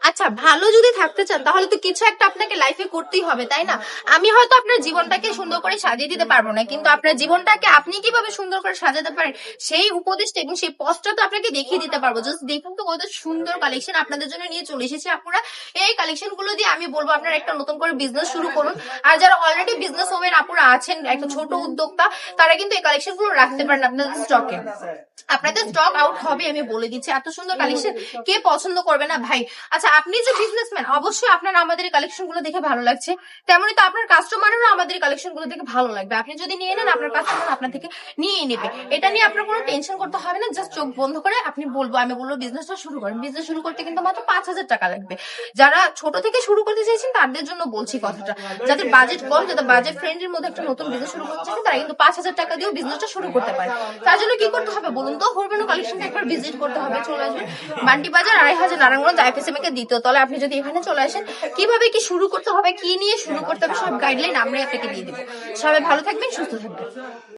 আচ্ছা, ভালো যদি থাকতে চান তাহলে তো কিছু একটা আপনাকে লাইফে করতেই হবে, তাই না? আমি হয়তো আপনার জীবনটাকে সুন্দর করে সাজিয়ে দিতে পারবো না, কিন্তু আপনার জীবনটাকে আপনি কিভাবে সুন্দর করে সাজাতে পারেন সেই উপদেশটা এবং সেই পথটা তো আপনাকে দেখিয়ে দিতে পারবো। জাস্ট দেখুন তো কত সুন্দর কালেকশন আপনাদের জন্য নিয়ে চলে এসেছি আপুরা। এই কালেকশন গুলো দিয়ে আমি বলবো আপনারা একটা নতুন করে বিজনেস শুরু করুন। আর যারা অলরেডি বিজনেস ওমেন আপুরা আছেন, একটা ছোট উদ্যোক্তা, তারা কিন্তু এই কালেকশন গুলো রাখতে পারেন আপনাদের স্টকে। আপনাদের স্টক আউট হবে, আমি বলে দিচ্ছি। এত সুন্দর কালেকশন কে পছন্দ করবে না ভাই? আচ্ছা, আপনি যে বিজনেসম্যান, অবশ্যই আপনার আমাদের কালেকশন গুলো দেখে ভালো লাগছে, তেমনি তো আপনার কাস্টমারেরও আমাদের কালেকশন গুলো দেখে ভালো লাগবে। আপনি যদি নিয়ে নেন, আপনার কাস্টমার আপনার থেকে নিয়ে নেবে। এটা নিয়ে আপনার কোনো টেনশন করতে হবে না। জাস্ট চোখ বন্ধ করে আপনি আমি বলবো বিজনেসটা শুরু করেন। বিজনেস শুরু করতে কিন্তু মাত্র 5,000 টাকা লাগবে। যারা ছোট থেকে শুরু করতে চাইছেন তাদের জন্য বলছি কথাটা। যাদের বাজেট কম, যাদের বাজেট ফ্রেন্ডের মধ্যে একটা নতুন বিজনেস শুরু করতে চাইছেন, তারা কিন্তু 5,000 টাকা দিয়েও বিজনেসটা শুরু করতে পারে। তার জন্য কি করতে হবে বলুন তো? হরবেনো কালেকশন একবার ভিজিট করতে হবে। চলে আসবেন বান্টি বাজার, 2.5 নারায়ণগঞ্জ, IFSM এর দ্বিতীয় তলায়। আপনি যদি এখানে চলে আসেন, কিভাবে কি শুরু করতে হবে, কি নিয়ে শুরু করতে হবে, সব গাইডলাইন আমরা আপনাকে দিয়ে দিব। সবাই ভালো থাকবেন, সুস্থ থাকবেন।